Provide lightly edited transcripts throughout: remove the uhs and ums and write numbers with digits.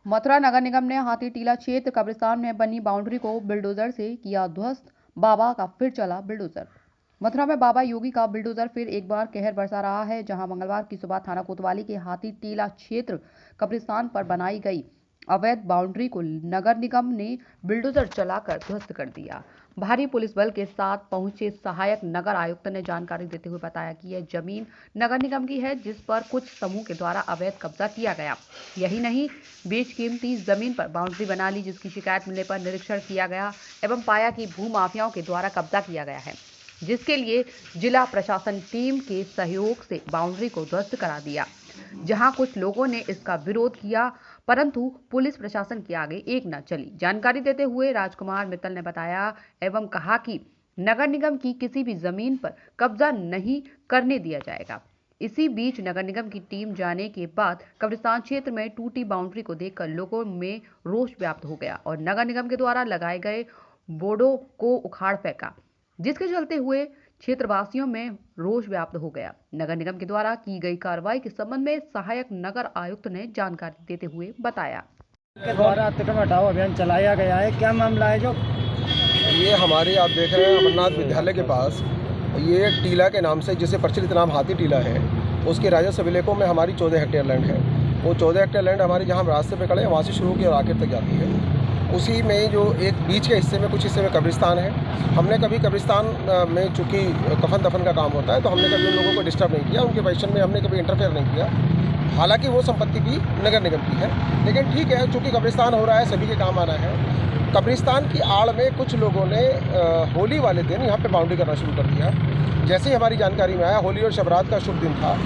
मथुरा नगर निगम ने हाथी टीला क्षेत्र कब्रिस्तान में बनी बाउंड्री को बुलडोजर से किया ध्वस्त। बाबा का फिर चला बुलडोजर। मथुरा में बाबा योगी का बुलडोजर फिर एक बार कहर बरसा रहा है, जहां मंगलवार की सुबह थाना कोतवाली के हाथी टीला क्षेत्र कब्रिस्तान पर बनाई गई अवैध बाउंड्री को नगर निगम ने बुलडोजर चलाकर ध्वस्त कर दिया। भारी पुलिस बल के साथ पहुंचे सहायक नगर आयुक्त ने जानकारी देते हुए बताया कि यह जमीन नगर निगम की है, जिस पर कुछ समूह के द्वारा अवैध कब्जा किया गया। यही नहीं, बेशकीमती जमीन पर बाउंड्री बना ली, जिसकी शिकायत मिलने पर निरीक्षण किया गया एवं पाया कि भूमाफियाओं के द्वारा कब्जा किया गया है, जिसके लिए जिला प्रशासन टीम के सहयोग से बाउंड्री को ध्वस्त करा दिया। जहां कुछ लोगों ने इसका विरोध किया, परंतु पुलिस प्रशासन के आगे एक न चली। जानकारी देते हुए राजकुमार मित्तल ने बताया एवं कहा कि नगर निगम की किसी भी जमीन पर कब्जा नहीं करने दिया जाएगा। इसी बीच नगर निगम की टीम जाने के बाद कब्रिस्तान क्षेत्र में टूटी बाउंड्री को देखकर लोगों में रोष व्याप्त हो गया और नगर निगम के द्वारा लगाए गए बोर्डों को उखाड़ फेंका, जिसके चलते हुए क्षेत्रवासियों में रोष व्याप्त हो गया। नगर निगम के द्वारा की गई कार्रवाई के संबंध में सहायक नगर आयुक्त ने जानकारी देते हुए बताया। के द्वारा अतिक्रमण हटाओ अभियान चलाया गया है, क्या मामला है? जो ये हमारे आप देख रहे हैं अमरनाथ विद्यालय के पास ये टीला के नाम से, जिसे प्रचलित नाम हाथी टीला है, उसके राजस्व विलेखों में हमारी 14 हेक्टेयर लैंड है। वो 14 हेक्टेयर लैंड हमारी जहाँ हम रास्ते पे खड़े हैं वहाँ से शुरू की और आखिर तक जाती है। उसी में जो एक बीच के हिस्से में कुछ हिस्से में कब्रिस्तान है। हमने कभी कब्रिस्तान में चूँकि कफन दफन का काम होता है तो हमने कभी उन लोगों को डिस्टर्ब नहीं किया, उनके पोजीशन में हमने कभी इंटरफेयर नहीं किया। हालांकि वो संपत्ति भी नगर निगम की है, लेकिन ठीक है, चूँकि कब्रिस्तान हो रहा है, सभी के काम आना है। कब्रिस्तान की आड़ में कुछ लोगों ने होली वाले दिन यहाँ पे बाउंड्री करना शुरू कर दिया। जैसे ही हमारी जानकारी में आया, होली और शबरात का शुभ दिन था,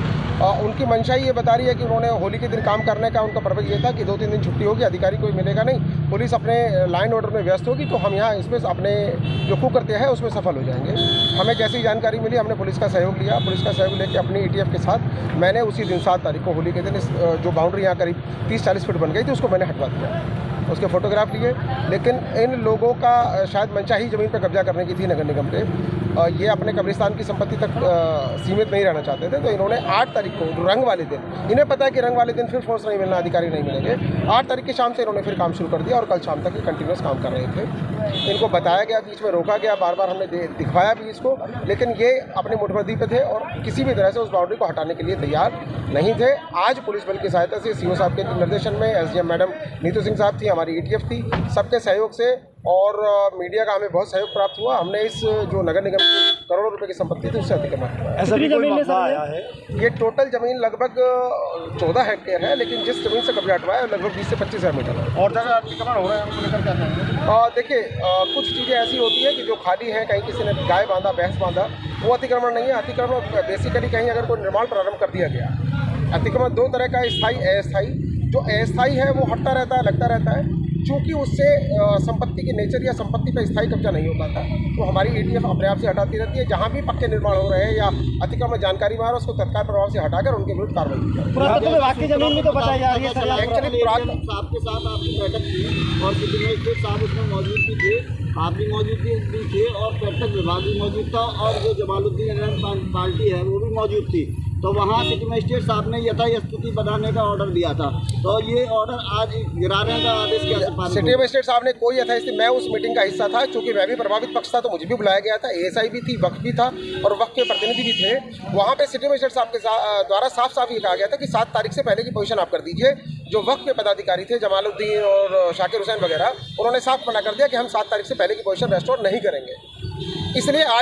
उनकी मंशा ये बता रही है कि उन्होंने होली के दिन काम करने का उनका पर्पज़ ये था कि 2-3 दिन छुट्टी होगी, अधिकारी कोई मिलेगा नहीं, पुलिस अपने लाइन ऑर्डर में व्यस्त होगी, तो हम यहाँ इसमें अपने जो कुकृत्य है उसमें सफल हो जाएंगे। हमें जैसी जानकारी मिली, हमने पुलिस का सहयोग लिया। पुलिस का सहयोग लेकर अपनी ETF के साथ मैंने उसी दिन 7 तारीख को होली के दिन जो बाउंड्री यहाँ करीब 30-40 फीट बन गई थी, उसको मैंने हटवा दिया, उसके फोटोग्राफ लिए। लेकिन इन लोगों का शायद मंशा ही ज़मीन पर कब्जा करने की थी नगर निगम के। ये अपने कब्रिस्तान की संपत्ति तक सीमित नहीं रहना चाहते थे, तो इन्होंने 8 तारीख को रंग वाले दिन, इन्हें पता है कि रंग वाले दिन फिर फोर्स नहीं मिलना, अधिकारी नहीं मिलेंगे, 8 तारीख की शाम से इन्होंने फिर काम शुरू कर दिया और कल शाम तक ये कंटिन्यूस काम कर रहे थे। इनको बताया गया, बीच में रोका गया, बार बार हमने दिखवाया भी इसको, लेकिन ये अपनी मुठभेड़ी पे थे और किसी भी तरह से उस बाउंड्री को हटाने के लिए तैयार नहीं थे। आज पुलिस बल की सहायता से CO साहब के निर्देशन में SDM मैडम नीतू सिंह साहब थी, हमारी ETF थी, सबके सहयोग से और मीडिया का हमें बहुत सहयोग प्राप्त हुआ। हमने इस जो नगर निगम की करोड़ों रुपए की संपत्ति थी उससे अतिक्रमण किया। ऐसा भी कोई मामला आया है? ये टोटल जमीन लगभग 14 हेक्टेयर है, लेकिन जिस जमीन से कब्जा हटवाया है लगभग 20 से 25 हज़ार मीटर है। और जगह अतिक्रमण हो रहा है, उनको लेकर क्या कहेंगे? देखिए, कुछ चीज़ें ऐसी होती है कि जो खाली है, कहीं किसी ने गाय बांधा, भैंस बांधा, वो अतिक्रमण नहीं है। अतिक्रमण बेसिकली कहीं अगर कोई निर्माण प्रारंभ कर दिया गया। अतिक्रमण 2 तरह का, स्थायी, अस्थायी। जो अस्थायी है वो हटता रहता है, लगता रहता है, चूँकि उससे संपत्ति की नेचर या संपत्ति पर स्थायी कब्जा नहीं हो पाता, तो हमारी ETF अपने आप से हटाती रहती है। जहाँ भी पक्के निर्माण हो रहे हैं या अतिक्रमण जानकारी में आ रहा है, उसको तत्काल प्रभाव से हटाकर उनके विरुद्ध कार्रवाई की जाए। पुरातत्व विभाग की जमीन में तो बताई जा रही है सर, एक्चुअली साहब के साथ आपकी बैठक थी और कितने साहब उसमें मौजूद भी थे, आप भी मौजूद थे और पर्यटक विभाग भी मौजूद था और जो जमालुद्दीन पार्टी है वो भी मौजूद थी। तो वहाँ सिटी मजिस्ट्रेट साहब ने यथास्थिति बनाने का ऑर्डर दिया था, तो ये ऑर्डर आज गिराने का आदेश क्या? सिटी मजिस्ट्रेट साहब ने कोई यथास्थिति, मैं उस मीटिंग का हिस्सा था, चूँकि मैं भी प्रभावित पक्ष था तो मुझे भी बुलाया गया था। ASI भी थी, वक्त भी था और वक्त के प्रतिनिधि भी थे। वहाँ पे सिटी मजिस्ट्रेट साहब के द्वारा साफ साफ ये कहा गया था कि 7 तारीख से पहले की पोजीशन आप कर दीजिए। जो वक्त के पदाधिकारी थे, जमालुद्दीन और शाकिर हुसैन वगैरह, उन्होंने साफ मना कर दिया कि हम 7 तारीख से पहले की पोजीशन रेस्टोर नहीं करेंगे। इसलिए आज